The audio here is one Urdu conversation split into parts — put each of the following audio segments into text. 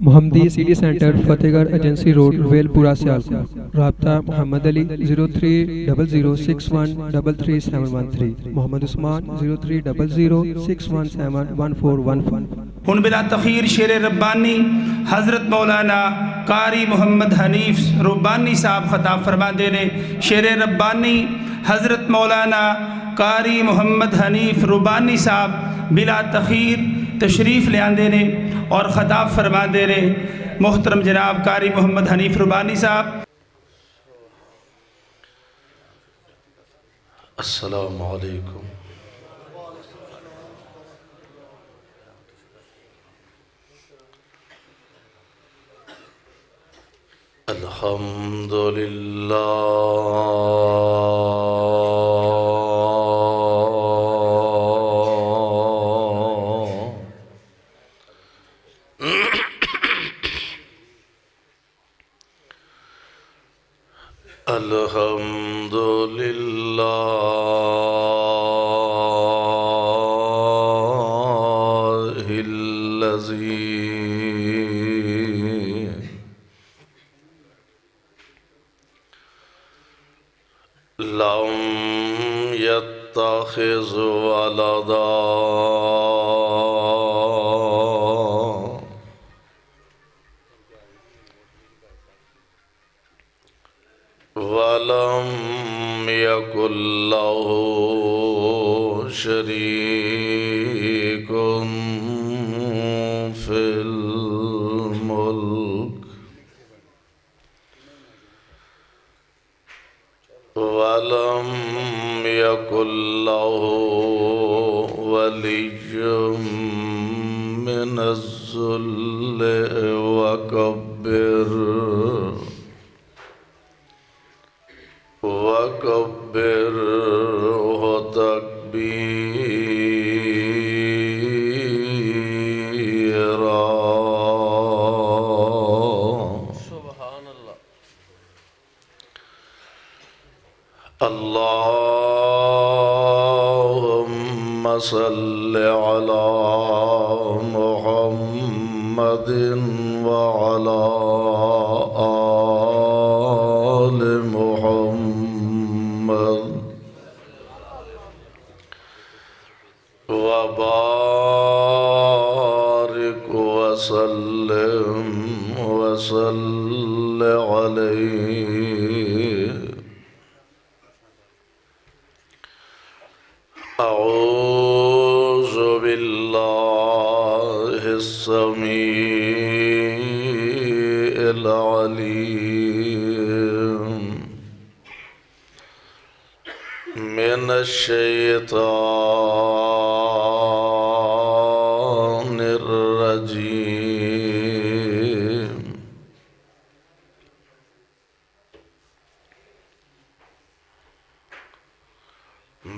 محمدی سٹی سینٹر فتح گڑھ ایجنسی روڈ رویل پورہ سیالکوٹ۔ رابطہ محمد علی 030061337113، محمد عثمان 030061711415۔ ہن بلا تخیر شیر ربانی حضرت مولانا قاری محمد حنیف ربانی صاحب خطاب فرما دے نے۔ شیر ربانی حضرت مولانا قاری محمد حنیف ربانی صاحب بلا تخیر تشریف لے آندے نے اور خطاب فرما دے نے۔ محترم جناب قاری محمد حنیف ربانی صاحب۔ السلام علیکم۔ الحمدللہ الذی لم يتخذ ولدا ولم يكن له شريك في الملك ولم يكن له ولي من الذل وكبره تكبيرا۔ سبحان اللہ۔ اللهم صل على محمد وعلى آل محمد وبارك وسلم عليه۔ أعوذ بالله السميع العليم من الشيطان الرجيم۔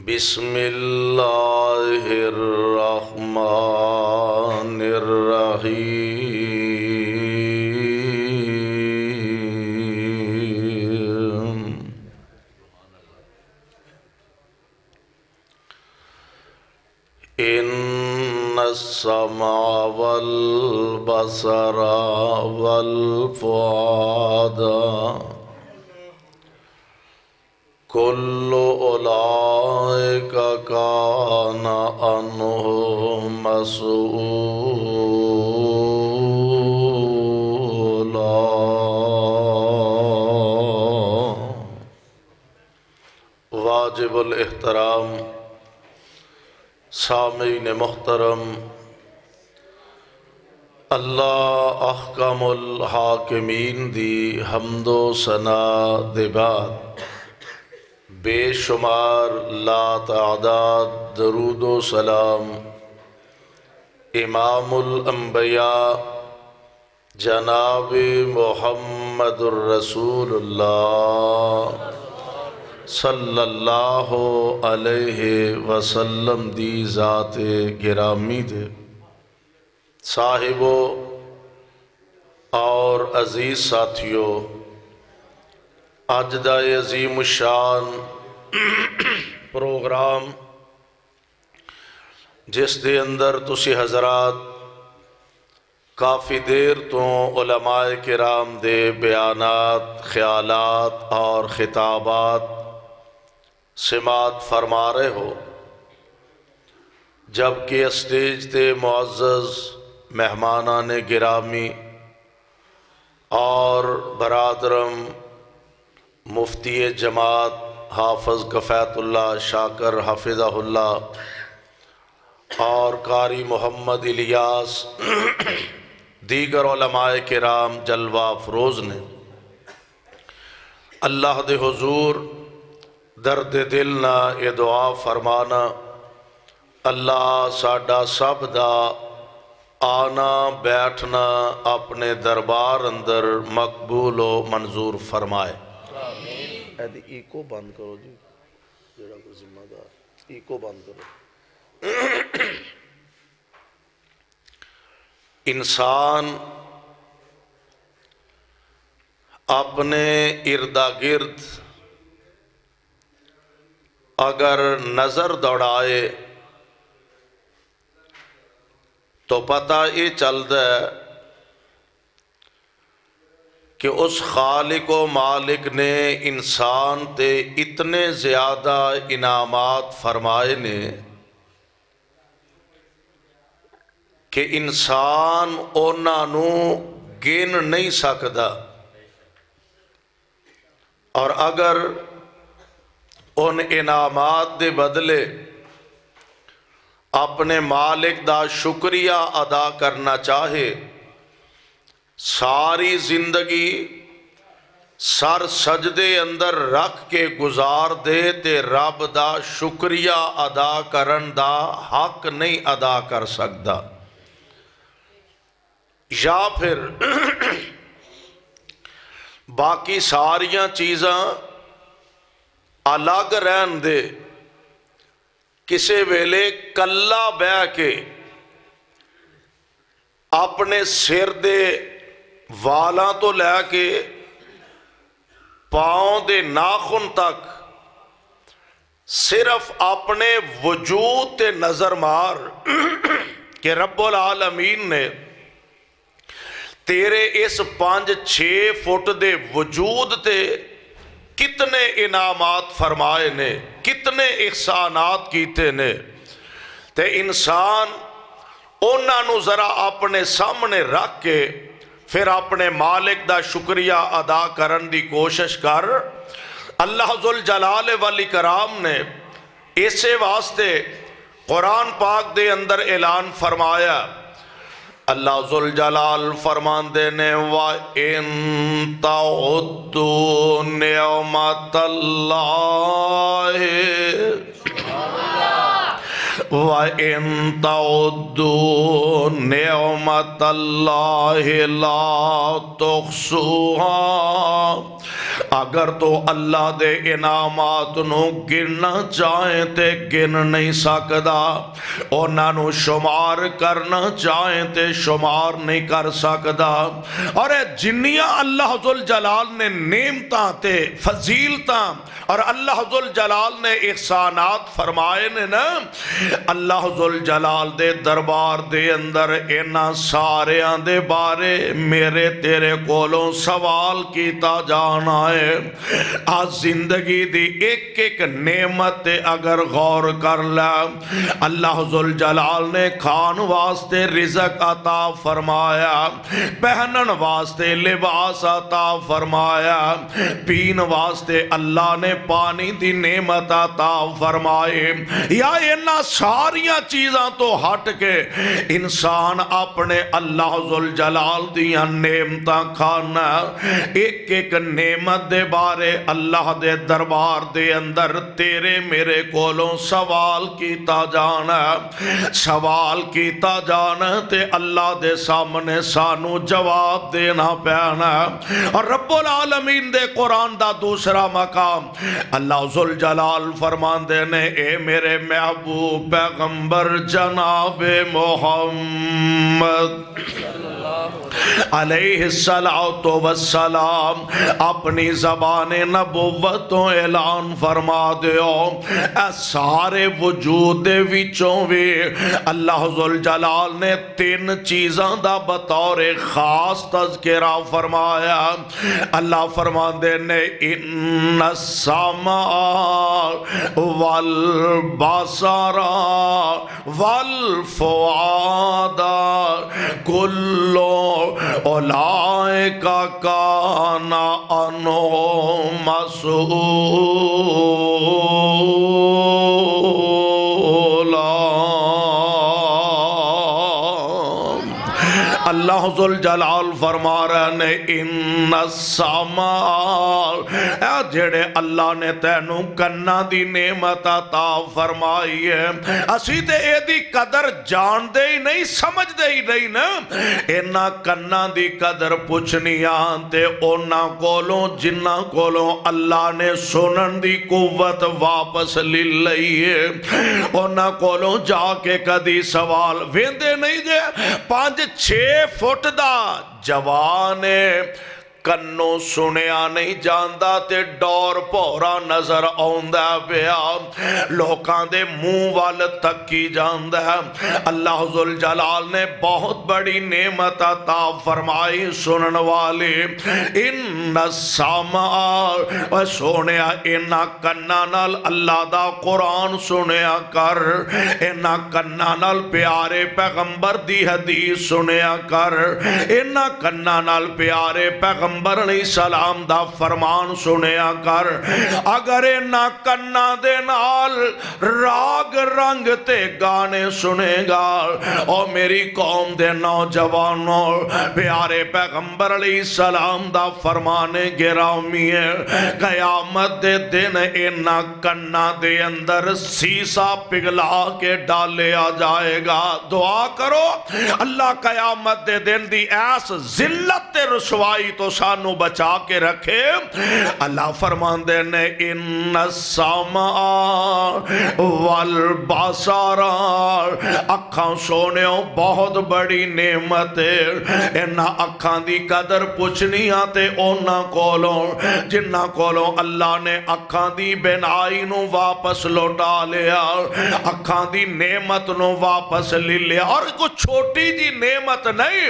بسم اللہ الرحمن الرحیم۔ ان السمع والبصر والفؤاد کل اولئک کان عنہ مسئولا۔ واجب الاحترام سامعین محترم، اللہ احکم الحاکمین دی حمد و ثنا دے بعد بے شمار لا تعداد درود و سلام امام الانبیاء جناب محمد الرسول اللہ صلی اللہ علیہ وسلم دی ذات گرامی دے صاحبو اور عزیز ساتھیو، اج دا عظیم الشان پروگرام جس دے اندر تسی حضرات کافی دیر تو علماء کرام دے بیانات، خیالات اور خطابات سماعت فرما رہے ہو، جبکہ اسٹیج تے معزز مہمانان گرامی اور برادرم مفتی جماعت حافظ کفایت اللہ شاکر حفظہ اللہ اور قاری محمد الیاس دیگر علماء کرام جلوہ افروز نے اللہ دے حضور درد دل نہ یہ دعا فرمانا، اللہ ساڈا سب دا آنا بیٹھنا اپنے دربار اندر مقبول و منظور فرمائے۔ ایدی ایکو بند کرو جی، جڑا کوئی ذمہ دار ایکو بند کرو۔ انسان اپنے اردا گرد اگر نظر دوڑائے تو پتہ یہ چلتا ہے کہ اس خالق و مالک نے انسان تے اتنے زیادہ انعامات فرمائے نے کہ انسان انہاں نو گن نہیں سکدا، اور اگر ان انعامات دے بدلے اپنے مالک دا شکریہ ادا کرنا چاہے، ساری زندگی سر سجدے اندر رکھ کے گزار دے تے رب دا شکریہ ادا کرن دا حق نہیں ادا کر سکدا، یا پھر باقی ساریاں چیزاں الگ رہن دے، کسے ویلے کلا بہ کے اپنے سر دے والاں تو لے کے پاؤں دے ناخن تک صرف اپنے وجود تے نظر مار کہ رب العالمین نے تیرے اس 5-6 فٹ دے وجود تے کتنے انعامات فرمائے نے، کتنے احسانات کیتے نے، تے انسان انہاں نو ذرا اپنے سامنے رکھ کے پھر اپنے مالک دا شکریہ ادا کرن دی کوشش کر۔ اللہ ذوالجلال والاکرام نے اسے واسطے قرآن پاک دے اندر اعلان فرمایا، اللہ ذوالجلال فرماندے نے وَإِن تَعُدُّوا نِعْمَةَ وَإِن تَعُدُّوا نِعْمَةَ اللَّهِ لَا تُحْصُوهَا، اگر تو اللہ دے انعامات نو گننا چاہیں تے گن نہیں سکدا، انہاں نو شمار کرنا چاہیں تے شمار نہیں کر سکدا، اور جنیاں اللہ ذوالجلال نے نعمتاں تے فضیلتاں اور اللہ ذوالجلال نے احسانات فرمائے نے نا، اللہ ذوالجلال دے دربار دے اندر انہاں ساریاں دے بارے میرے تیرے کولوں سوال کیتا جانا ہے۔ آج زندگی دی ایک ایک نعمت اگر غور کر لیا، اللہ ذوالجلال نے کھان واسطے رزق عطا فرمایا، پہنن واسطے لباس عطا فرمایا، پین واسطے اللہ نے پانی دی نعمت عطا فرمائے، یا انہاں ساریاں چیزاں تو ہٹ کے انسان اپنے اللہ ذوالجلال دیاں نعمتاں کھانا، ایک ایک نعمت دے بارے اللہ دے دربار دے اندر تیرے میرے کولوں سوال کیتا جانا، سوال کیتا جانا تے اللہ دے سامنے سانو جواب دینا پیانا۔ اور رب العالمین دے قرآن دا دوسرا مقام اللہ ذوالجلال فرماندے نے اے میرے محبوب پیغمبر جناب محمد علیہ الصلوۃ والسلام اپنی زبان نبوت تو اعلان فرما دیو اے سارے وجود دے وچوں وی اللہ ذوالجلال نے تین چیزاں دا بطور خاص تذکرہ فرمایا. اللہ فرماندے نے ان السماء والبصر والفؤاد کل اولئک کان عنہ مسئولا. اللہ ذوالجلال فرما رہے نے ان السماء اے جڑے اللہ نے تینوں کنا دی نعمت عطا فرمائی ہے اسی تے اے دی قدر جان دے ہی نہیں سمجھ دے ہی نہیں نا. اینا کنا دی قدر پوچھنی آنتے اونا کولوں جنہ کولوں اللہ نے سنن دی قوت واپس لے لئی ہے اونا کولوں جا کے کدی سوال ویندے نہیں دے 5-6 فٹ دا جوانے کنوں سنیا نہیں جاندا تے ڈور پورا نظر آندا پیا لوکاں دے منہ وال تکی جاندا ہے. اللہ ذوالجلال نے بہت بڑی نعمت عطا فرمائی سنن والی. ان السماء و سونیا انہاں کناں نال اللہ دا قرآن سنیا کر انہاں کناں نال پیارے پیغمبر دی حدیث سنیا کر انہاں کناں نال پیارے پیغمبر علیہ السلام دا فرمان سنیا کر. اگر نہ کنا دے نال راگ رنگ تے گانے سنے گا او میری قوم دے نوجوانوں پیارے پیغمبر علیہ السلام دا فرمان گرامی ہے قیامت دے دن اینا کنا دے اندر سیسا پگھلا کے ڈالے آ جائے گا. دعا کرو اللہ قیامت دے دن دی ایس ذلت تے رسوائی تو سانو بچا کے رکھے. اللہ فرماندے نے ان السماء والبصر اکھاں سونیوں بہت بڑی نعمت ہے انہاں اکھاں دی قدر پوچھنی آتے اونا کولوں جنہ کولوں اللہ نے اکھاں دی بینائی نو واپس لوٹا لیا اکھاں دی نعمت نو واپس لے لیا. اور کوئی چھوٹی جی نعمت نہیں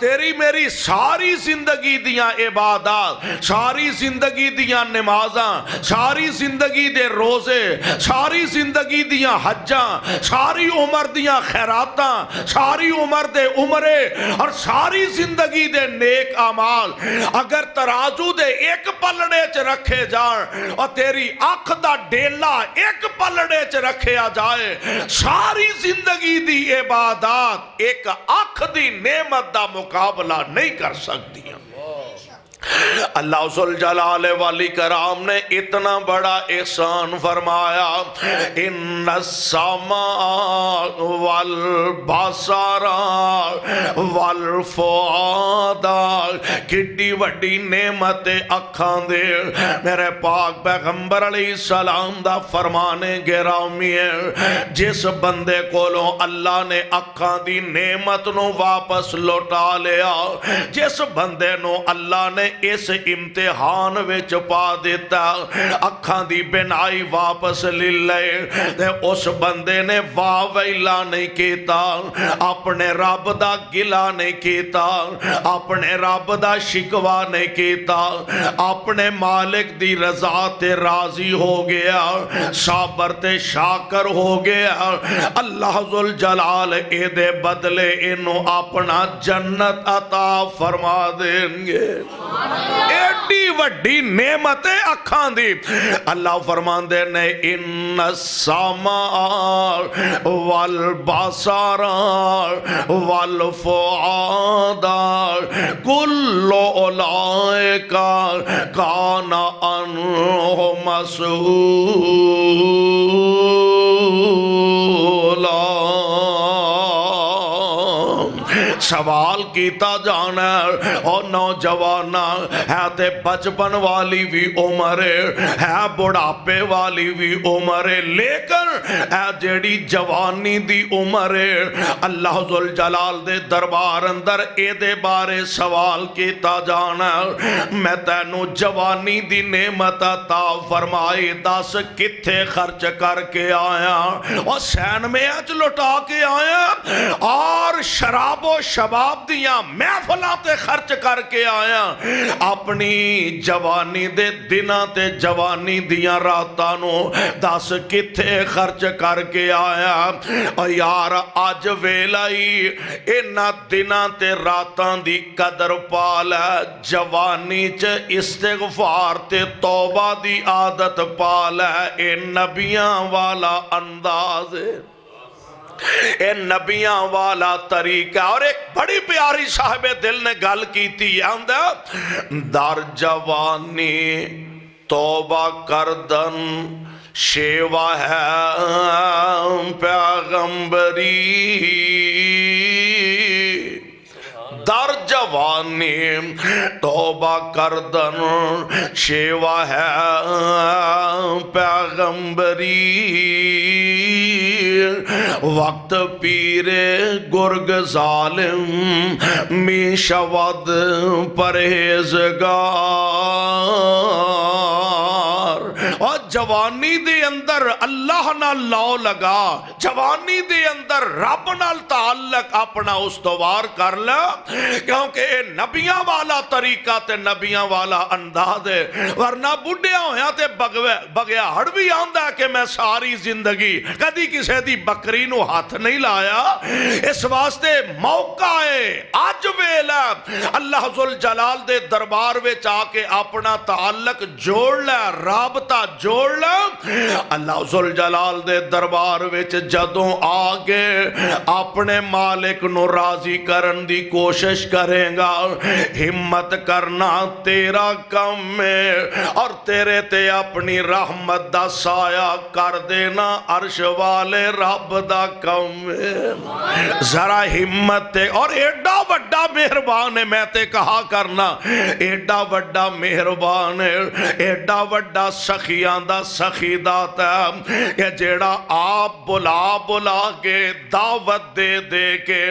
تیری میری ساری زندگی دیاں عبادات ساری زندگی دیاں نمازاں ساری زندگی دے روزے ساری زندگی دیاں حجاں ساری عمر دیاں خیراتاں ساری عمر دے عمرے اور ساری زندگی دے نیک اعمال اگر ترازو دے ایک پلڑے چ رکھے جان اور تیری آنکھ دا ڈیلا ایک پلڑے چ رکھے آ جائے ساری زندگی دی عبادات ایک آنکھ دی نعمت دا مقابلہ نہیں کر سکتی. اللہ ذوالجلال والی کرام نے اتنا بڑا احسان فرمایا ان السماء والبصر والفؤاد کتنی وڈی نعمت اکھاں دے میرے پاک پیغمبر علیہ السلام دا فرمان گرامی ہے جس بندے کولوں اللہ نے اکھاں دی نعمت نو واپس لوٹا لیا جس بندے نو اللہ نے اس امتحان وچ پا دیتا اکھاں دی بینائی واپس لے لے اس بندے نے واہ ویلا نہیں کیتا اپنے رب دا گلا نہیں کیتا اپنے رب دا شکوا نہیں کیتا اپنے مالک دی رضا تے راضی ہو گیا صابر تے شاکر ہو گیا. اللہ ذوالجلال اے دے بدلے انہوں اپنا جنت عطا فرما دیں گے. ایڈی وڈی نعمت اکھاں دی اللہ فرمان دے نے ان السماء والبصر والفؤاد کل اولئک کان عنہ مسئولا. سوال کیتا جانا اور نوجوانا ہے تے بچپن والی بھی عمر ہے بڑھاپے والی بھی عمر لیکن اے جیڑی جوانی دی عمر اللہ ذوالجلال دے دربار اندر اے دے بارے سوال کیتا جانا میں تینوں جوانی دی نعمت عطا فرمائی دس کتھے خرچ کر کے آیا اور سین میں اچ لٹا کے آیا اور شراب و شباب دیاں محفلاں تے خرچ کر کے آیا اپنی جوانی دے دناں تے جوانی دیاں راتاں نو دس کتھے خرچ کر کے آیا اور یار اج ویلائی انہاں دناں تے راتاں دی قدر پال جوانی چ استغفار تے توبہ دی عادت پال اے نبیاں والا انداز اے نبیاں والا طریقہ اور ایک بڑی پیاری صاحب دل نے گل کیتی آندا در جوانی توبہ کردن شیوا ہے پیغمبری در جوانی توبہ کردن شیوا ہے پیغمبری وقت پیر گرگ ظالم می شود پرہیزگار اور جوانی دے اندر اللہ نہ لو لگا جوانی دے اندر رب نال تعلق اپنا استوار کر لے کیونکہ نبیاں والا طریقہ تے نبیاں والا انداز ہے ورنہ بڑھیا ہویا تے بگیا ہڑ بھی آندہ کہ میں ساری زندگی کدی کسے دی بکری نو ہاتھ نہیں لایا اس واسطے موقع ہے آج ویلا اللہ ذوالجلال دے دربار وچ آ کے اپنا تعلق جوڑ لے رابطہ جوڑ لے اللہ ذوالجلال دے دربار وچ جدوں آگے اپنے مالک نو راضی کرن دی کوشش کریں گا ہمت کرنا تیرا کم ہے اور تیرے تے اپنی رحمت دا سایہ کر دینا عرش والے رب دا کم ہے ذرا ہمت تے اور ایڈا وڈا مہربان ہے میں تے کہا کرنا ایڈا وڈا مہربان ہے ایڈا وڈا سخیان دا سخی داتا ہے کہ جیڑا آپ بلا کے دعوت دے دے کے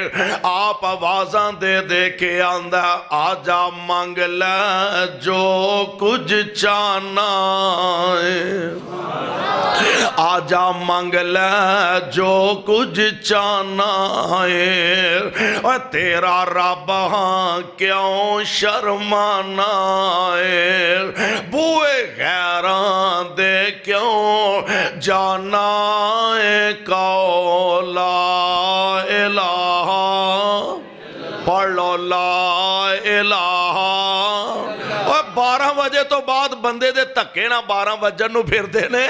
آپ آوازاں دے دے کے آندہ آجا مانگ لے جو کچھ چانا ہے آجا مانگ لے جو کچھ چانا ہے اور تیرا رب ہاں کیوں شرمانا ہے بوئے غیران دے کیوں جانا ہے کو لا الہ پڑھ لو لا الہ اور 12 بجے تو بعد بندے دے تکے نہ 12 بجے نو پھر دینے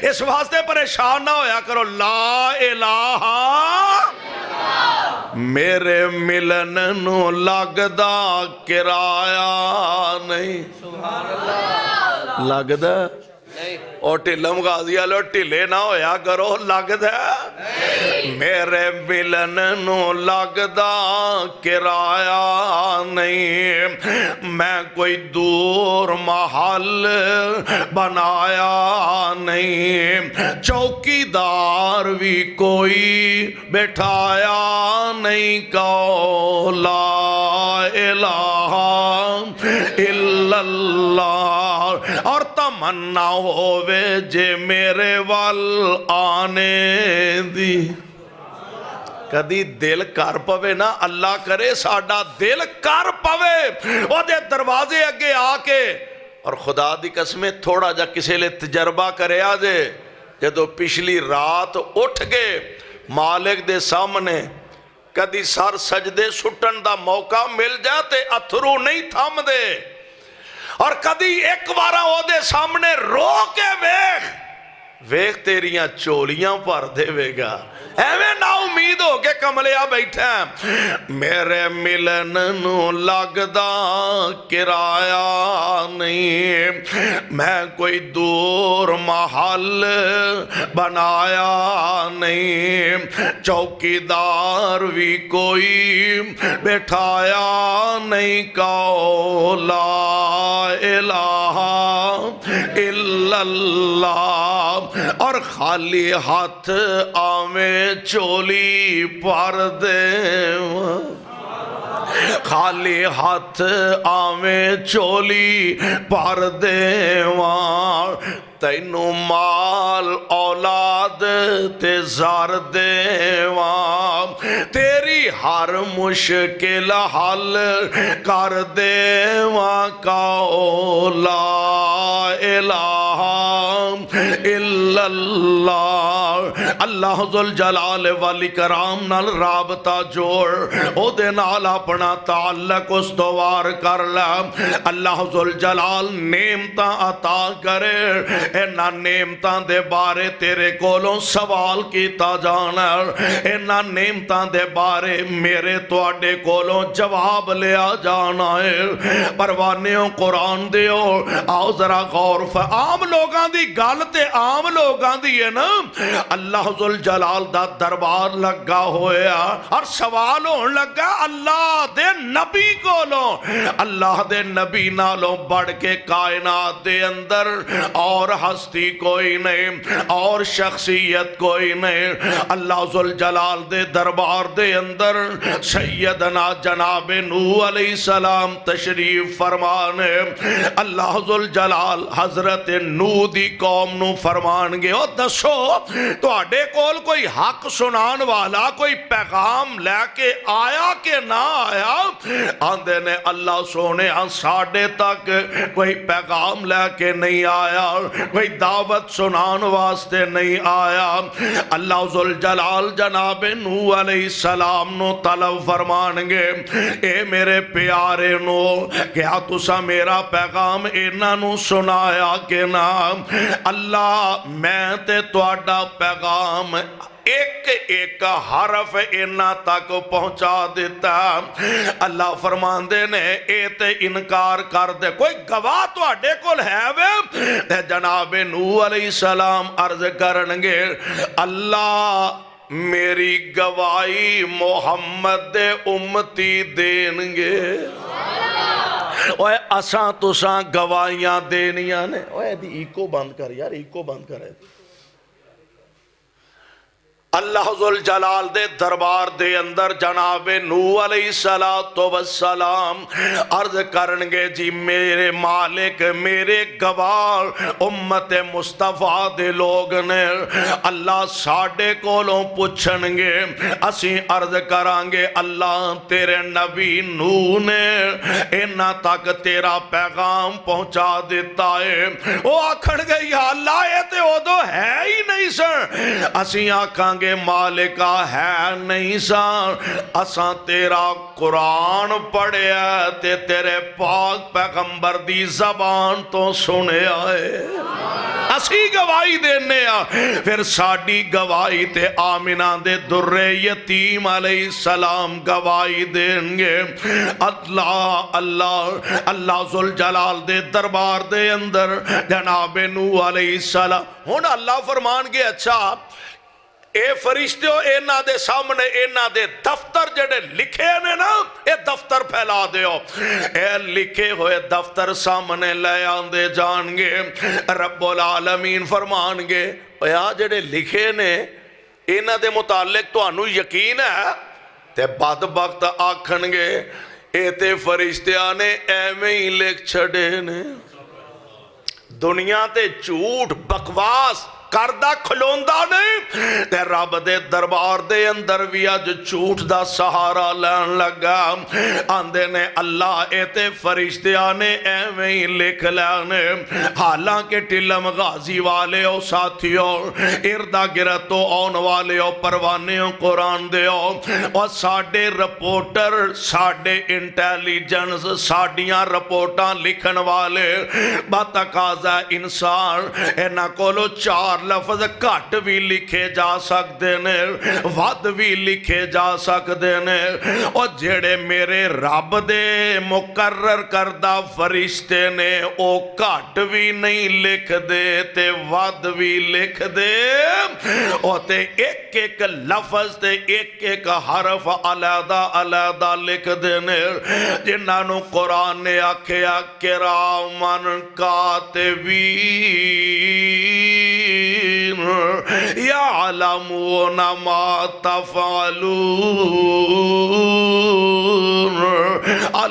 اس واسطے پریشان نہ ہویا کرو لا الہ میرے ملن نو لگدا کرایہ نہیں لگدا اور ٹھلم غازی آلو ٹھلے نہ ہویا کرو لگدا میرے ملن نو لگدا کرایہ نہیں میں کوئی دور محل بنایا نہیں چوکی دار بھی کوئی بٹھایا نہیں کو لا الہ الا اللہ اور تمنا ہووے جے میرے وال آنے دی کدی دل کر پوے نا اللہ کرے ساڈا دل کر پوے وہ دے دروازے اگے آ کے اور خدا دی قسمیں تھوڑا جا کسے لے تجربہ کرے آجے جدو پچھلی رات اٹھ گئے مالک دے سامنے کدی سر سجدے سٹن دا موقع مل جاتے اتھرو نہیں تھام دے اور کدی ایک بارہ ہو دے سامنے رو کے ویخ تیریاں چولیاں پر دے وے گا ایویں نا امید ہو کے کملیا بیٹھا میرے ملن نو لگدا کرایہ نہیں میں کوئی دور محل بنایا نہیں چوکیدار بھی کوئی بٹھایا نہیں کہو لا الہ الا اللہ اور خالی ہاتھ آمیں چولی پر دے خالی ہاتھ آمیں چولی پر دیواں تینو مال اولاد تے زار دیواں تیری ہر مشکل حل کر دیواں کہو لا الہ الا اللہ اللہ ذوالجلال والاکرام نال رابطہ جوڑ او دے نال اپنا تعلق استوار کر لے اللہ ذوالجلال نعمتاں عطا کرے اینا نعمتاں دے بارے تیرے کولوں سوال کیتا جانا اینا نعمتاں دے بارے میرے تواڈے کولوں جواب لیا جانا ہے پروانیوں قرآن دیو آؤ ذرا غور عام لوگاں دی گل تے عام لوگاں دی ہے نا اللہ ذوالجلال دا دربار لگا ہویا اور سوال ہون لگا اللہ دے نبی کولوں اللہ دے نبی نالوں بڑھ کے کائنات دے اندر اور ہستی کوئی نہیں اور شخصیت کوئی نہیں اللہ ذوالجلال دے دربار دے اندر سیدنا جناب نوح علیہ السلام تشریف فرمانے اللہ ذوالجلال حضرت نوح دی قوم نو فرمان گے او دسو تو اڈے کول کوئی حق سنان والا کوئی پیغام لے کے آیا کہ نہ آیا آندے نے اللہ سونے ساڑھے تک کوئی پیغام لے کے نہیں آیا کوئی دعوت سنان واسطے نہیں آیا اللہ ذوالجلال جناب نوح علیہ السلام نو طلب فرمان گے اے میرے پیارے نو کیا تسا میرا پیغام اینا نو سنایا کہ نا اللہ میں تے تواڈا پیغام ایک ایک حرف اینا تک پہنچا دیتا اللہ فرمان دے نے اے تے انکار کر دے کوئی گواہ تو اڈے کول ہے وے جناب نوح علیہ السلام عرض کرنگے اللہ میری گواہی محمد دے امتی دینگے اوہ اساں تساں گواہیاں دینیاں نے اوہ دی ایکو بند کر یار ایکو بند کر ہے اللہ ذوالجلال دے دربار دے اندر جناب نوح علیہ السلام عرض کرنگے جی میرے مالک میرے گواہ امت مصطفیٰ دے لوگ نے اللہ ساڑھے کولوں پوچھنگے اسی عرض کرانگے اللہ تیرے نبی نوح نے اینا تک تیرا پیغام پہنچا دیتا ہے وہ آکھنگے یا اللہ یہ تے وہ دو ہے ہی نہیں سر اسی آکھاں گے مالکہ ہے نہیں سان اساں تیرا قرآن پڑھیا تے تیرے پاک پیغمبر دی زبان تو سنے آئے اسی گواہی دینے پھر ساڑی گواہی تے آمینہ دے در یتیم علیہ السلام گواہی دینگے اللہ اللہ اللہ ذوالجلال دے دربار دے اندر جناب نوح علیہ السلام ہون اللہ فرمان گے اچھا اے فرشتیوں اینا دے سامنے اینا دے دفتر جڑے لکھے نے نا اے دفتر پھیلا دیو اے لکھے ہوئے دفتر سامنے لے آندے جانگے رب العالمین فرمان گے اے جڑے لکھے نے اینا دے متعلق تو انو یقین ہے تے بدبخت آکھنگے اے تے فرشتیاں نے ایویں ہی لکھ چھڑے نے دنیا تے جھوٹ بکواس کردہ کھلوندہ نہیں تے رب دے دربار دے اندر بھی آج جھوٹ دا سہارا لین لگا آندے نے اللہ اے تے فرشتیاں نے ایویں ہی لکھ لینے حالانکہ ٹلم غازی والے او ساتھیوں اردہ گرتو آن والے او پروانیوں قرآن دے اور ساڑھے رپورٹر ساڑھے انٹیلیجنس ساڑھیاں رپورٹاں لکھن والے باتقاضہ انسان اینا کولو چار ہزار لفظ گھٹ بھی لکھے جا سکتے نے ود بھی لکھے جا سکتے نے اور جڑے میرے رب دے مقرر کردہ فرشتے نے او گھٹ بھی نہیں لکھ دے تے ود بھی لکھ دے اور تے ایک ایک لفظ تے ایک ایک حرف علیحدہ علیحدہ لکھ دے نے جنہاں نو قرآن نے آکھیا کرامن کاتبین یعلمون ما تفعلون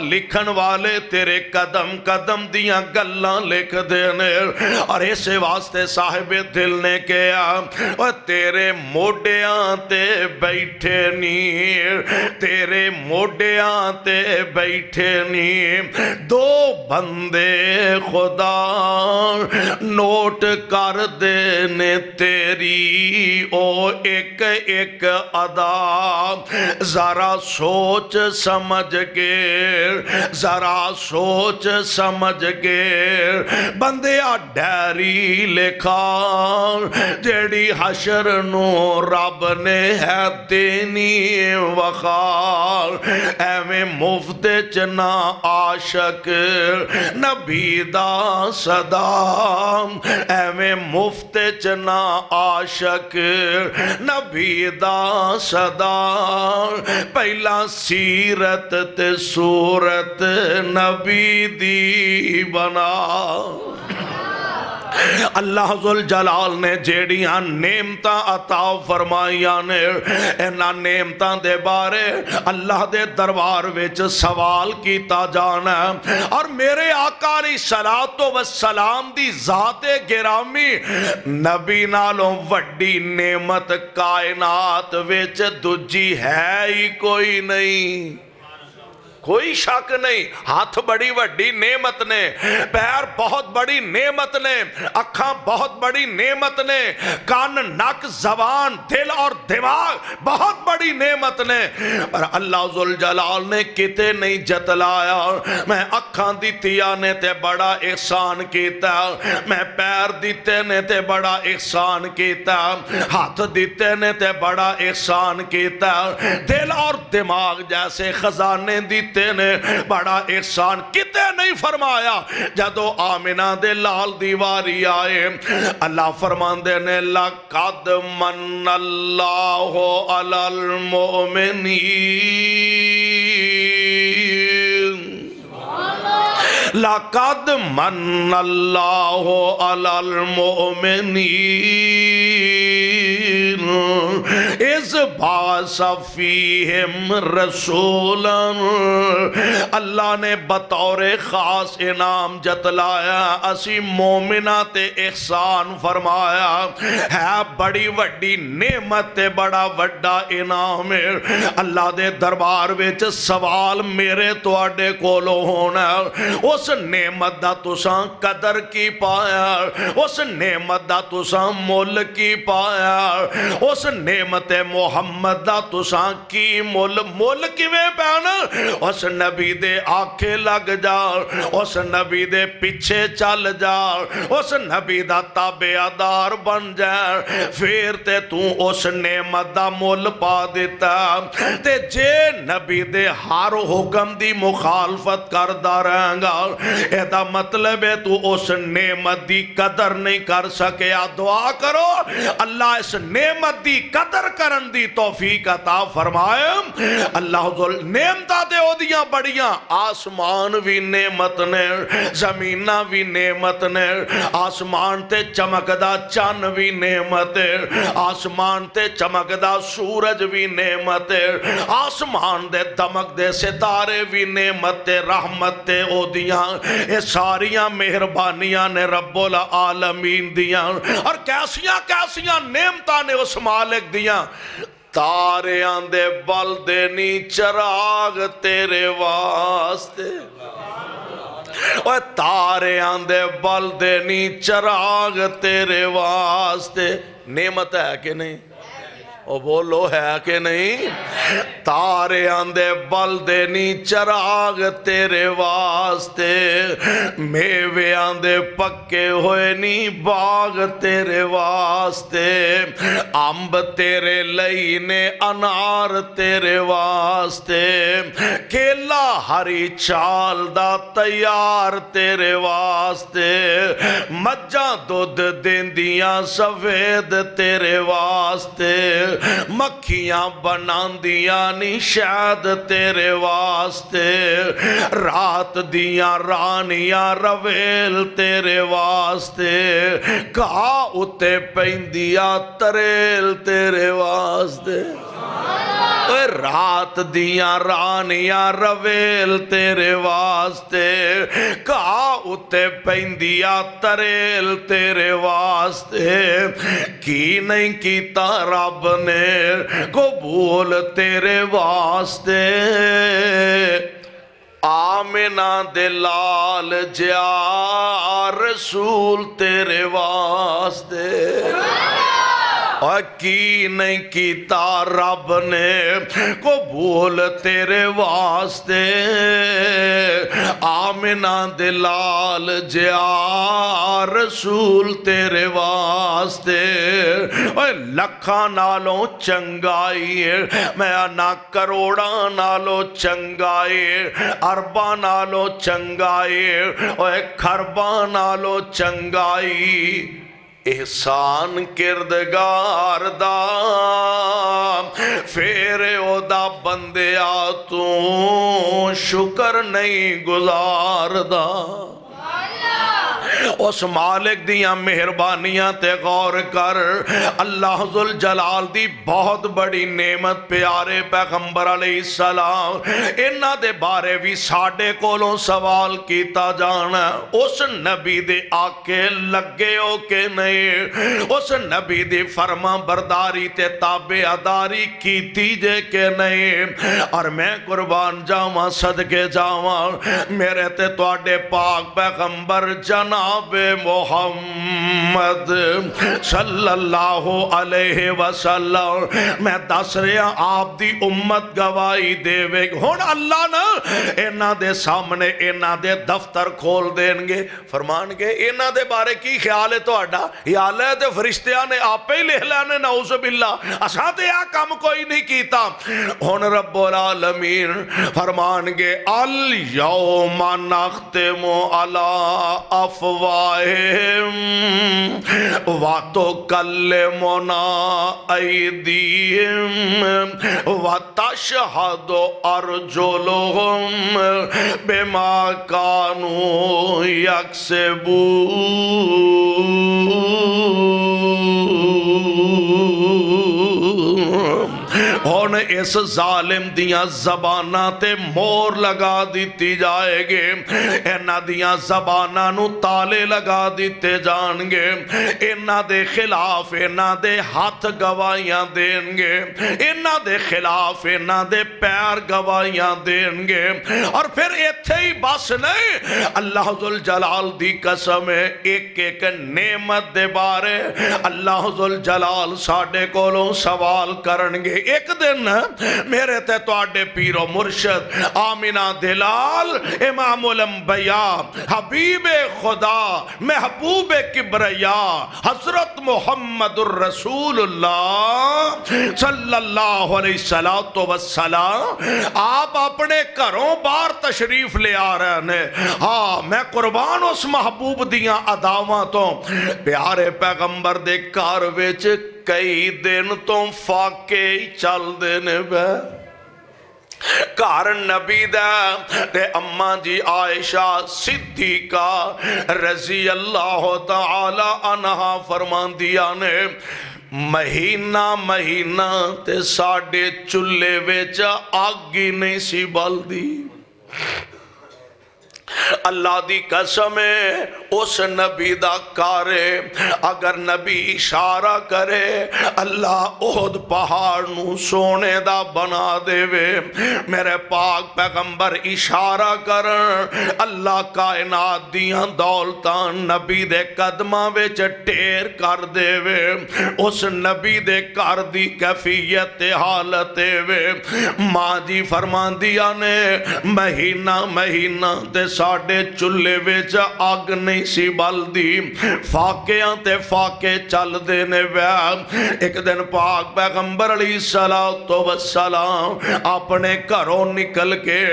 لکھن والے تیرے قدم قدم دیاں گلاں لکھ دینے اور اسے واسطے صاحب دل نے کہا اور تیرے موڈیاں تے بیٹھے نہیں تیرے موڈیاں تے بیٹھے نہیں دو بندے خدا نوٹ کر دینے تیری او ایک ایک ادا ذرا سوچ سمجھ کے ذرا سوچ سمجھ کے بندیا ڈیری لکھا جیڑی حشر نو رب نے ہے دینی وخار ایویں مفت چنا عاشق نبی دا صدام ایویں مفت چنا عاشق نبی دا صدام پہلا سیرت تے صورت نبی دی بنا اللہ ذوالجلال نے جیڑیاں نعمتاں عطا فرمائیاں نے انہاں نعمتاں دے بارے اللہ دے دربار وچ سوال کیتا جانا اور میرے آقا علیہ الصلوۃ والسلام دی ذات گرامی نبی نالوں وڈی نعمت کائنات وچ دوجی ہے ہی کوئی نہیں کوئی شک نہیں ہاتھ بڑی وڈی نعمت نے پیر بہت بڑی نعمت نے اکھاں بہت بڑی نعمت نے کان نک زبان دل اور دماغ بہت بڑی نعمت نے پر اللہ ذوالجلال نے کتے نہیں جتلایا میں اکھاں دیتیا نے تے بڑا احسان کیتا میں پیر دیتے نے تے بڑا احسان کیتا ہاتھ دیتے نے تے بڑا احسان کیتا دل اور دماغ جیسے خزانے دیتے نے بڑا احسان کتے نہیں فرمایا جدو آمنہ دے لال دیواری آئے اللہ فرمان دے نے لَقَدْ مَنَّ اللَّهُ عَلَى الْمُؤْمِنِينَ لَقَدْ مَنَّ اللَّهُ عَلَى الْمُؤْمِنِينَ اِذْ بَعَثَ فِيهِمْ رَسُولًا اللہ نے بطور خاص انعام جتلایا اسی مومنہ تے احسان فرمایا ہے بڑی وڈی نعمت تے بڑا وڈا انعام اللہ دے دربار وچ سوال میرے تواڈے کولوں ہونا اس نعمت دا تساں قدر کی پایا اس نعمت دا تساں مول کی پایا اس نعمت محمد دا تساں کی مول کیویں پیانا اس نبی دے آنکھیں لگ جا اس نبی دے پیچھے چل جا اس نبی دا تابعدار بن جا پھر تے تو اس نعمت دا مول پا دیتا تے جے نبی دے ہر حکم دی مخالفت کردہ رہیں گا ایدہ مطلب ہے تو اس نعمت دی قدر نہیں کر سکیا دعا کرو اللہ اس نعمت دی قدر کرن دی توفیق عطا فرمائے اللہ نعمتہ دے او دیاں بڑیاں آسمان بھی نعمت نے زمینہ بھی نعمت نے آسمان تے چمکدہ چن بھی نعمت آسمان تے چمکدہ سورج بھی نعمت آسمان دے دمک دے ستارے بھی نعمت رحمت تے او دیاں یہ ساریاں مہربانیاں نے رب العالمین دیاں اور کیسیاں کیسیاں نعمتاں نے اس مالک دیاں تارے آندے بل دینی چراغ تیرے واسطے اور تارے آندے بل دینی چراغ تیرے واسطے نعمت ہے کہ نہیں او بولو ہے کہ نہیں تارے آندے بل دینی چراغ تیرے واسطے میویاں دے پکے ہوئے نی باغ تیرے واسطے، امب تیرے لئی نے انار تیرے واسطے، کیلا ہری چال دا تیار تیرے واسطے، مجھاں دودھ دیندیاں سفید تیرے واسطے، مکھیاں بناندیاں نی شہد تیرے واسطے، رات دیاں رانیاں رویل تیرے واسطے، کہا اتے پیندیا تریل تیرے واسطے، رات دیاں رانیاں رویل تیرے واسطے، کہا اتے پیندیا تریل تیرے واسطے، کی نہیں کیتا رب نے قبول تیرے واسطے، آمنہ دلال جا رسول تیرے واسطے، اور کی نہیں کیتا رب نے قبول تیرے واسطے، آمنہ دلال جا رسول تیرے واسطے، اور لکھاں نالوں چنگائی میں نہ کروڑاں نالوں چنگائی، ارباں نالوں چنگائی، اور خرباں نالوں چنگائی، احسان کردگار دا فیرے او دا بندیا تو شکر نہیں گزار دا، اس مالک دیاں مہربانیاں تے غور کر، اللہ ذوالجلال دی بہت بڑی نعمت پیارے پیغمبر علیہ السلام، انہاں دے بارے بھی ساڑھے کولوں سوال کیتا جانا، اس نبی دے آکے لگے ہو کے نہیں، اس نبی دی فرما برداری تے تابعداری کیتی جے کے نہیں، اور میں قربان جاواں صدقے جاواں میرے تے تواڈے پاک پیغمبر جناب محمد صلی اللہ علیہ وسلم، میں دس رہا آپ دی امت گواہی دے وے، ہون اللہ نا اینا دے سامنے اینا دے دفتر کھول دیں گے، فرمان گے اینا دے بارے کی خیال ہے تو اڈا، خیال ہے تے فرشتیاں نے آپ ہی لہ لینے نعوذ باللہ، اساں تے آ کام کوئی نہیں کیتا، ہون رب العالمین فرمان گے الیوم نختم علی افواہم وتکلمنا ایدیہم وتشہد ارجلہم بما کانوا یکسبون، ہون اس ظالم دیاں زباناں تے مور لگا دیتی جائے گے، اینا دیاں زباناں نو تالے لگا دیتے جان گے، اینا دے خلاف اینا دے ہاتھ گواہیاں دیں گے، اینا دے خلاف اینا دے پیر گواہیاں دیں گے، اور پھر ایتھے ہی بس نہیں، اللہ ذوالجلال دی قسم ہے ایک ایک نعمت دے بارے اللہ ذوالجلال ساڑھے کولوں سوال کرنگے، ایک دن میرے تے تواڈے پیر و مرشد آمنہ دلال امام الانبیاء حبیب خدا محبوب کبریا حضرت محمد الرسول اللہ صلی اللہ علیہ وسلم آپ اپنے گھروں بار تشریف لے آ رہے ہیں، ہاں میں قربان اس محبوب دیاں اداواں تو پیارے پیغمبر دے گھر وچ کئی دن تو فاقے ہی چل دینے بے، گھر نبی دے اماں جی عائشہ صدیقہ رضی اللہ تعالی عنہا فرمان دیا نے، مہینہ مہینہ تے ساڑھے چلے ویچ آگی نہیں سی بل دی، اللہ دی قسم ہے اس نبی دا کارے اگر نبی اشارہ کرے اللہ احد پہاڑ نو سونے دا بنا دے وے میرے پاک پیغمبر اشارہ کرن اللہ کائنات دیاں دولتاں نبی دے قدماں وچ ٹیر کر دے وے اس نبی دے کر دی کیفیت حالت وے ماں جی فرماندیاں نے مہینہ تے ساڑھے چلے وچ آگ نہیں سی بل دی فاقیاں تے فاقے چل دینے ویا ایک دن پاک پیغمبر علیہ السلام اپنے گھروں نکل کے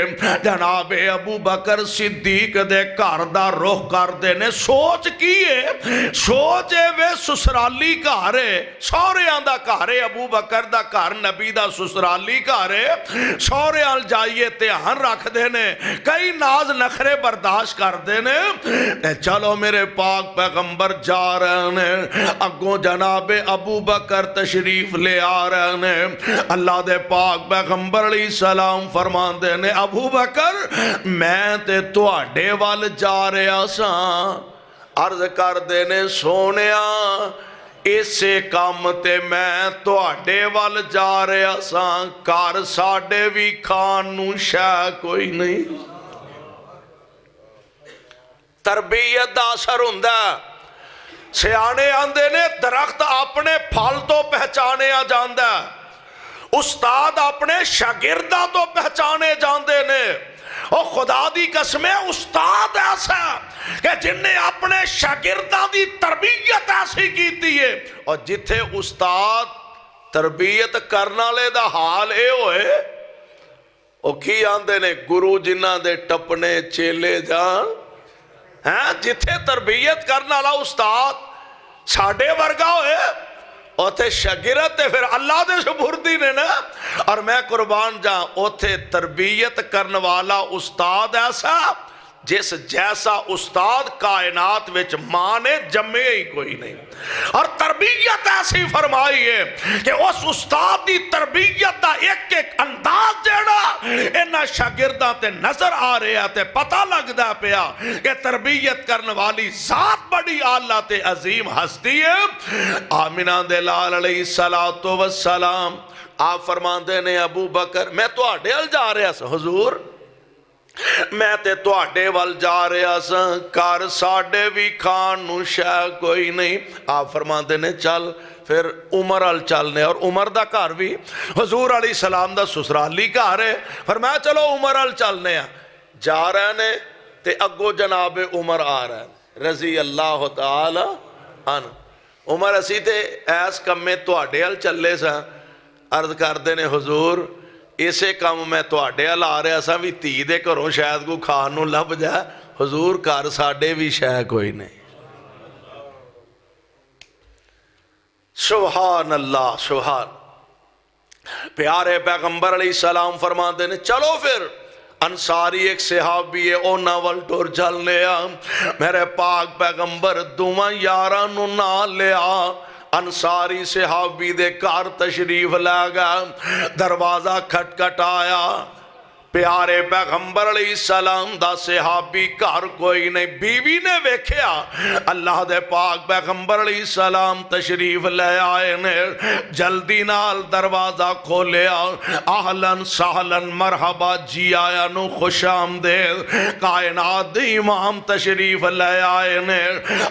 جناب ابو بکر صدیق دے گھر دا رخ کر دینے سوچ کیے سوچے وے سسرالی گھر ہے سوریاں دا گھر ہے ابو بکر دا گھر نبی دا سسرالی گھر ہے سوریاں جائیے دھیان رکھ دینے کئی ناز نخرے برداشت کر دینے چلو میرے پاک پیغمبر جا رہے ہیں اگوں جناب ابو بکر تشریف لے آ رہے ہیں اللہ دے پاک پیغمبر علیہ السلام فرمان دینے ابو بکر میں تے تواڈے وال جا رہا ساں عرض کر دینے سونیا اسے کام تے میں تواڈے وال جا رہا ساں کار ساڈے وی کھان نو شے کوئی نہیں تربیت دا اثر ہوندا سیانے آندے نے درخت اپنے پھل تو پہچانے آ جاندا استاد اپنے شاگرداں تو پہچانے جاندے نے اور خدا دی قسمیں استاد ایسا کہ جن نے اپنے شاگرداں دی تربیت ایسی کیتی ہے اور جتھے استاد تربیت کرنا لے دا حال اے ہوئے او کی آندے نے گرو جنہ دے ٹپنے چیلے جان جتھے تربیت کرنا لا استاد ساڑھے ورگا ہوئے اوتھے شاگرد تے پھر اللہ دے سپردی نے نا اور میں قربان جاؤں اوتھے تربیت کرنے والا استاد ایسا جس جیسا استاد کائنات وچ ماں نے جمے ہی کوئی نہیں اور تربیت ایسی فرمائی ہے کہ اس استاد دی تربیت دا ایک ایک انداز جیڑا انہا شاگرداں تے نظر آ رہے ہیں تے پتہ لگ دا پیا کہ تربیت کرنے والی ذات بڑی اعلیٰ تے عظیم ہستی ہے آمینہ دلال علیہ السلام آپ فرماندے نے ابو بکر میں تو آڈے ال جا رہا سا حضور میں تے تواڈے وال جا رہا سا کار ساڑے بھی کھان نو شے کوئی نہیں آپ فرماندے نے چل پھر عمر ال چلنے اور عمر دا گھر بھی حضور علیہ السلام دا سسرالی گھر ہے فرمایا چلو عمر ال چلنے جا رہے نے تے اگو جناب عمر آ رہے ہیں رضی اللہ تعالی عنہ عمر اسی تے ایس کم میں تواڈے ال چلے سا عرض کر دینے حضور اسے کام میں تواڈے ال آ رہا سا بھی تی دے کروں شاید کو کھانوں لب جائے حضور کار ساڑے بھی شاید کوئی نہیں سبحان اللہ سبحان پیارے پیغمبر علیہ السلام فرمان دینے چلو پھر انصاری ایک صحابی ہے او ناول ٹور چل لیا میرے پاک پیغمبر دوما یارانو نہ لیا انصاری صحابی دے کار تشریف لگا دروازہ کھٹ کھٹ آیا پیارے پیغمبر علیہ السلام دا صحابی کار کوئی نہیں بیوی نے ویکھیا اللہ دے پاک پیغمبر علیہ السلام تشریف لے آئے نے جلدی نال دروازہ کھولیا اہلن سہلن مرحبا جی آیا نو خوش آمدید کائنات دے امام تشریف لے آئے نے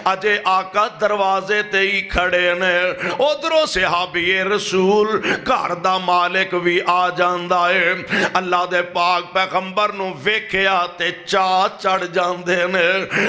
اجے آقا دروازے تے ہی کھڑے نے ادھروں صحابی رسول گھر دا مالک بھی آ جاندا ہے اللہ دے پاک پیغمبر نو ویکھیا تے چاہ چڑھ جاندے نے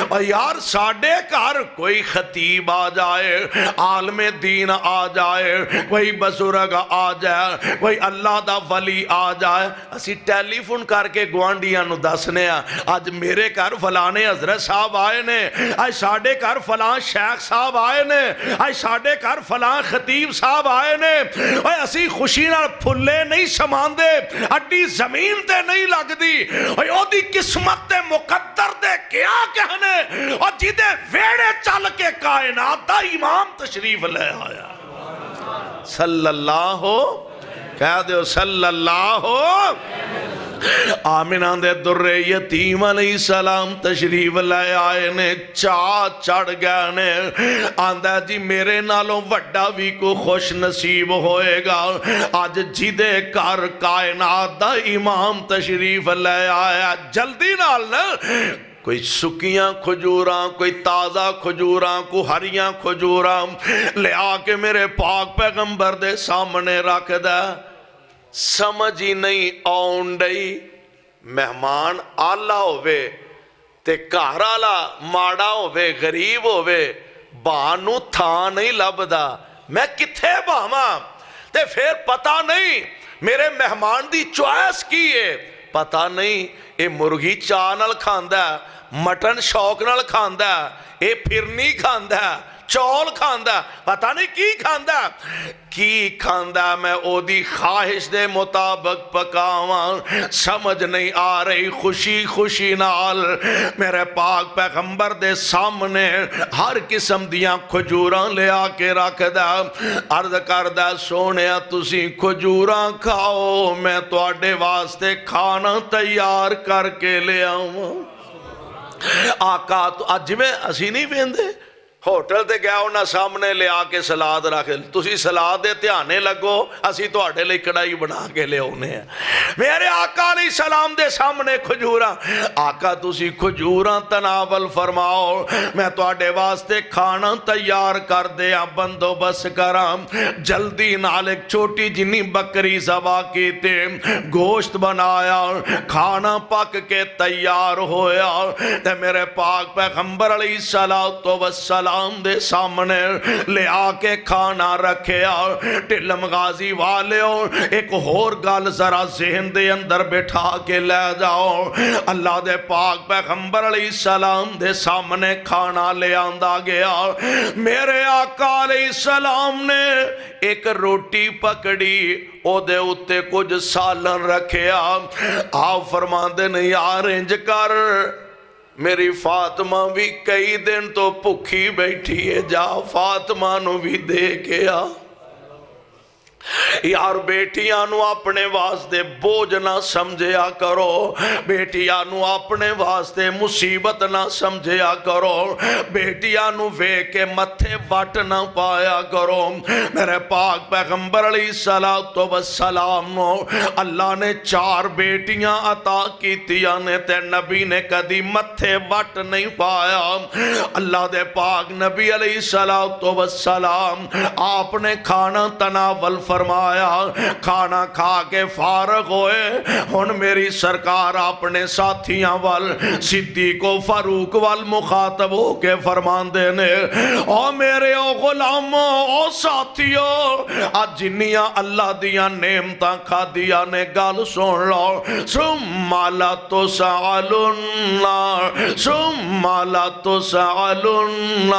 اور یار ساڑے گھر کوئی خطیب آ جائے عالم دین آ جائے کوئی بزرگ آ جائے کوئی اللہ دا ولی آ جائے اسی ٹیلی فون کر کے گوانڈیاں نو دسنے آج میرے گھر فلانے حضرت صاحب آئے نے آج ساڑے گھر فلان شیخ صاحب آئے نے آج ساڑے گھر فلان خطیب صاحب آئے نے اور اسی خوشی نال پھلے نہیں سمان دے اڈی زمین تے نہیں لگ دی اور او دی قسمت تے مقدر دے کیا کہنے اور جیدے ویڑے چل کے کائنات دا امام تشریف لے آیا صلی اللہ کہہ دیو صلی اللہ آمنہ دے در یتیم علیہ السلام تشریف لے آئے نے چاہ چڑھ گئے نے آندہ جی میرے نالوں وڈا بھی کو خوش نصیب ہوئے گا آج جدے کار کائنات دا امام تشریف لے آیا جلدی نال نا کوئی سکیاں کھجوراں کوئی تازہ کھجوراں کوئی ہریاں کھجوراں لے آکے میرے پاک پیغمبر دے سامنے رکھ دے سمجھ ہی نہیں آن ڈئی مہمان آلہ ہوئے تے کہرالا ماڑا ہوئے غریب ہوئے بانو تھا نہیں لبدا میں کتھے باما تے پھر پتہ نہیں میرے مہمان دی چوائس کی ہے پتہ نہیں اے مرغی چاہ نال کھاندہ مٹن شوق نال کھاندہ اے پھرنی کھاندہ چول کھاندہ پتہ نہیں کی کھاندہ میں او دی خواہش دے مطابق پکاواں سمجھ نہیں آ رہی خوشی خوشی نال میرے پاک پیغمبر دے سامنے ہر قسم دیاں کھجوراں لے آکے رکھ دا عرض کر دا سونے تسی کھجوراں کھاؤ میں تو آڈے واسطے کھانا تیار کر کے لے آؤں آقا تو آج میں اسی نہیں پیندے ہوٹل تے گیا ہونا سامنے لے آکے سلاد رکھ تسی سلاد دے تیانے لگو اسی تو آڑے لئے کڑائی بنا کے لے ہونے ہیں میرے آقا علیہ السلام دے سامنے کھجوراں آقا تسی کھجوراں تناول فرماؤ میں تو آڑے واسطے کھانا تیار کر دیا بندو بس کرام جلدی نال ایک چھوٹی جنی بکری ذبح کی تے گوشت بنایا کھانا پک کے تیار ہویا تے میرے پاک پیغمبر علیہ السلام دے سامنے لے آکے کھانا رکھیا ٹلم غازی والے ایک اور گال ذرا ذہن دے اندر بٹھا کے لے جاؤ اللہ دے پاک پیغمبر علیہ السلام دے سامنے کھانا لے آندہ گیا میرے آقا علیہ السلام نے ایک روٹی پکڑی او دے اتے کچھ سالن رکھیا آپ فرماندے نہیں آرنج کر میری فاطمہ بھی کئی دن تو پکھی بیٹھی ہے جا فاطمہ نو بھی دے کے آ یار بیٹیاں نو اپنے واسطے بوجھ نہ سمجھیا کرو بیٹیاں نو اپنے واسطے مصیبت نہ سمجھیا کرو بیٹیاں نو وے کے متھے وٹ نہ پایا کرو میرے پاک پیغمبر علیہ السلام نو اللہ نے 4 بیٹیاں عطا کیتیاں نے تے نبی نے کدی متھے وٹ نہیں پایا اللہ دے پاک نبی علیہ السلام آپ نے کھانا تناول فرمایا کھانا کھا کے فارغ ہوئے ہن میری سرکار اپنے ساتھیاں وال صدیق و فاروق وال مخاطب ہو کے فرمان دینے او میرے او غلاموں او ساتھیوں آج جنیاں اللہ دیاں نعمتاں کھا دیا نے گال سن لو ثم لا تسألن ثم لا تسألن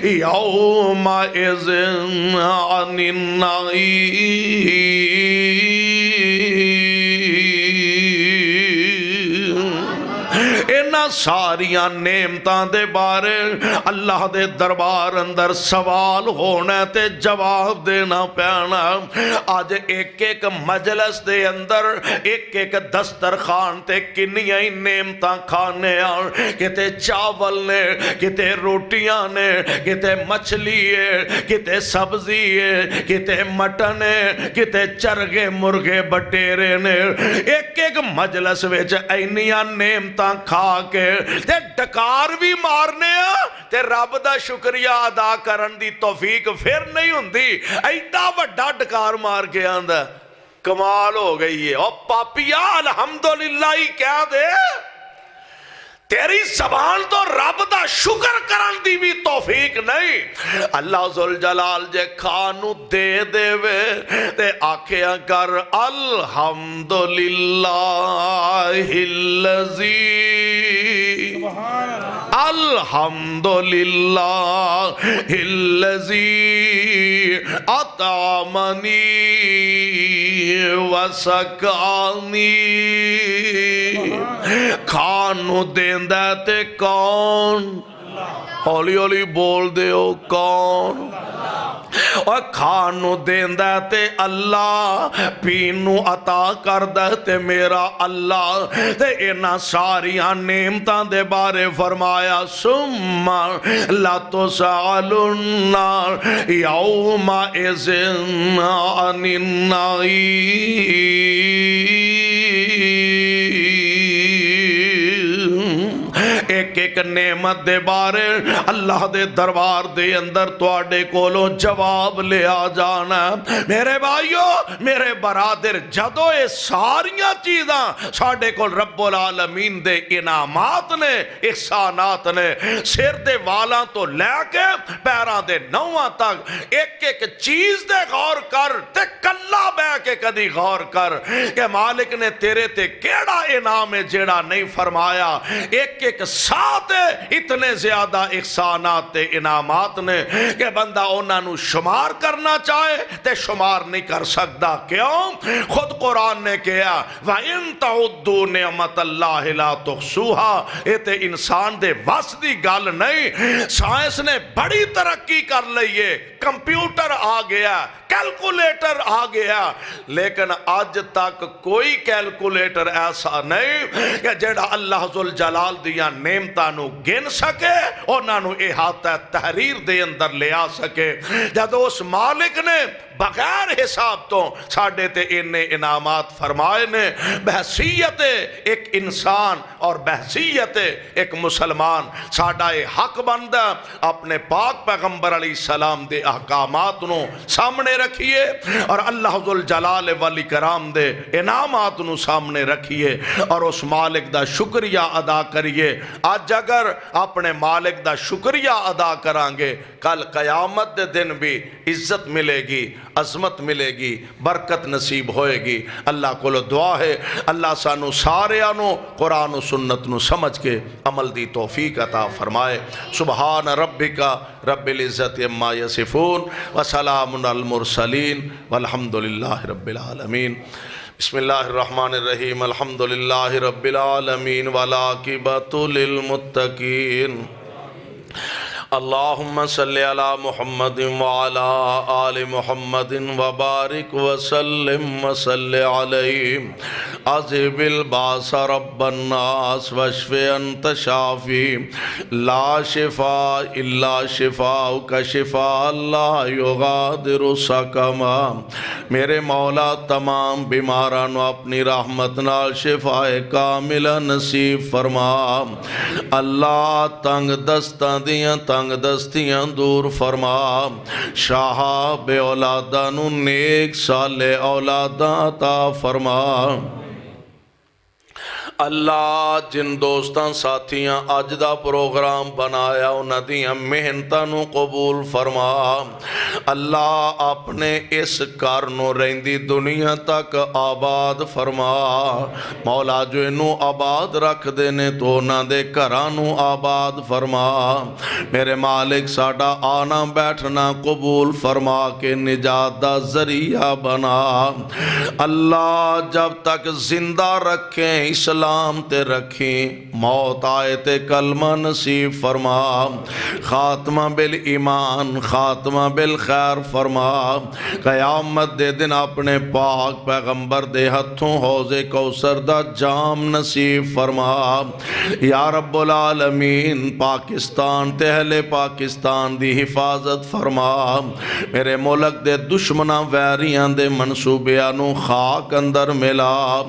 یومئذ عن النعیم اینا ساریاں نعمتاں دے بارے اللہ دے دربار اندر سوال ہونا تے جواب دینا پیانا آج ایک ایک مجلس دے اندر ایک ایک دسترخوان تے کنیاں نعمتاں کھانے کتے چاول نے کتے روٹیاں نے کتے مچھلی ہے کتے سبزی ہے کتے مٹن ہے کتے چرگے مرغے بٹیرے نے ایک ایک مجلس ویچ اینیاں نعمتاں کھا کے تے ڈکار بھی مارنے تے رب دا شکریہ ادا کرن دی توفیق پھر نہیں ہوندی ایڈا وڈا ڈکار مار کے آندہ کمال ہو گئی ہے اور پاپیا الحمدللہ ہی کیا دے تیری زبان تو رب دا شکر کرن دی بھی توفیق نہیں اللہ ذوالجلال جے کھانو دے دے وے تے آکھیا کر الحمدللہ الذی الحمدللہ الذی اطعمنی وسقانی کھانو دیندہ تے کون ہولی ہولی بول دے ہو کون اور کھان نو دیندا تے اللہ، پین نو عطا کردا تے میرا اللہ۔ تے انہاں ساریاں نعمتاں دے بارے فرمایا ثم لا تسألن یومئذ عن ایک ایک نعمت دے بارے اللہ دے دربار دے اندر تواڈے کولوں جواب لیا جانا۔ میرے بھائیو میرے برادر، جدو یہ ساریاں چیزاں ساڈے کول رب العالمین دے انعامات نے، احسانات نے، سر دے والاں تو لے کے پیراں دے نواں تک ایک ایک چیز دے غور کر تے کلا بہ کے کدی غور کر کہ مالک نے تیرے تے کیڑا انعام ہے جیڑا نہیں فرمایا۔ ایک ایک ساتھ اتنے زیادہ احسانات تے انعامات نے کہ بندہ انہاں نو شمار کرنا چاہے تے شمار نہیں کر سکتا۔ کیوں؟ خود قرآن نے کہا وَإِن تَعُدُّوا نِعْمَةَ اللَّهِ لَا تُحْصُوهَا، یہ تے انسان دے وس دی گل نہیں۔ سائنس نے بڑی ترقی کر لئی ہے، کمپیوٹر آ گیا، کیلکولیٹر آ گیا، لیکن آج تک کوئی کیلکولیٹر ایسا نہیں کہ جڑا اللہ ذوالجلال دیاں نعمتاں نو گن سکے انہاں نو احاطہ تحریر دے اندر لے آ سکے۔ جب اس مالک نے بغیر حساب تو ساڑھے تے انہیں انعامات فرمائے نے، بحثیت ایک انسان اور بحثیت ایک مسلمان ساڑھا حق بندہ اپنے پاک پیغمبر علیہ السلام دے احکامات نو سامنے رکھیے اور اللہ ذوالجلال والی کرام دے انعامات نو سامنے رکھیے اور اس مالک دا شکریہ ادا کریے۔ آج اگر اپنے مالک دا شکریہ ادا کرانگے، کل قیامت دے دن بھی عزت ملے گی، عظمت ملے گی، برکت نصیب ہوئے گی۔ اللہ کو دعا ہے اللہ سانو سارے آنو قرآن و سنت نو سمجھ کے عمل دی توفیق عطا فرمائے۔ سبحان ربک رب العزت عما یصفون وسلام علی المرسلین والحمدللہ رب العالمین۔ بسم اللہ الرحمن الرحیم، الحمدللہ رب العالمین والعاقبۃ للمتقین۔ اللہم صلی علی محمد وعلی آل محمد وبارک وسلم وصلی علیہ۔ عذب الباس رب الناس واشف انت شافی، لا شفاء الا شفاءک شفاء لا یغادر سقما۔ میرے مولا تمام بیماران اپنی رحمت نال شفاء کامل نصیب فرما۔ اللہ تنگ دستاں دیاں تنگ دستیاں دور فرما۔ شاہ بے اولاداں نو نیک صالح اولاداں عطا فرما۔ اللہ جن دوستاں ساتھیاں اج دا پروگرام بنایا انہاں دیاں محنتاں نو قبول فرما۔ اللہ اپنے اس گھر نو رہندی دنیا تک آباد فرما۔ مولا جو انو آباد رکھ دینے تو انہاں دے گھراں نو آباد فرما۔ میرے مالک ساڈا آنا بیٹھنا قبول فرما کے نجات دا ذریعہ بنا۔ اللہ جب تک زندہ رکھیں اسلام تے رکھیں، موت آئے تے کلمہ نصیب فرما۔ خاتمہ بالایمان، خاتمہ بالخیر فرما۔ قیامت دے دن اپنے پاک پیغمبر دے ہتھوں حوض کوثر دا جام نصیب فرما۔ یا رب العالمین پاکستان تے اہل پاکستان دی حفاظت فرما۔ میرے ملک دے دشمناں ویریاں دے منصوبیاں نو خاک اندر ملا۔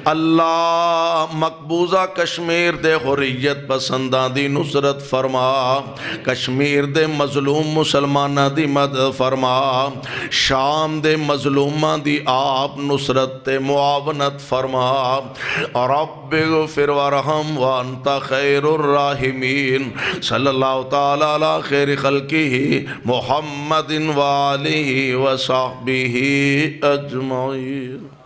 اللہ مقبوضہ کشمیر دے حریت پسنداں دی نصرت فرما۔ کشمیر دے مظلوم مسلماناں دی مدد فرما۔ شام دے مظلوماں دی آپ نصرت تے معاونت فرما۔ رب اغفر وارحم وانت خیر الراحمین۔ صلی اللہ تعالی علی خیر خلقہ محمد وآلہ وصحبہ اجمعین۔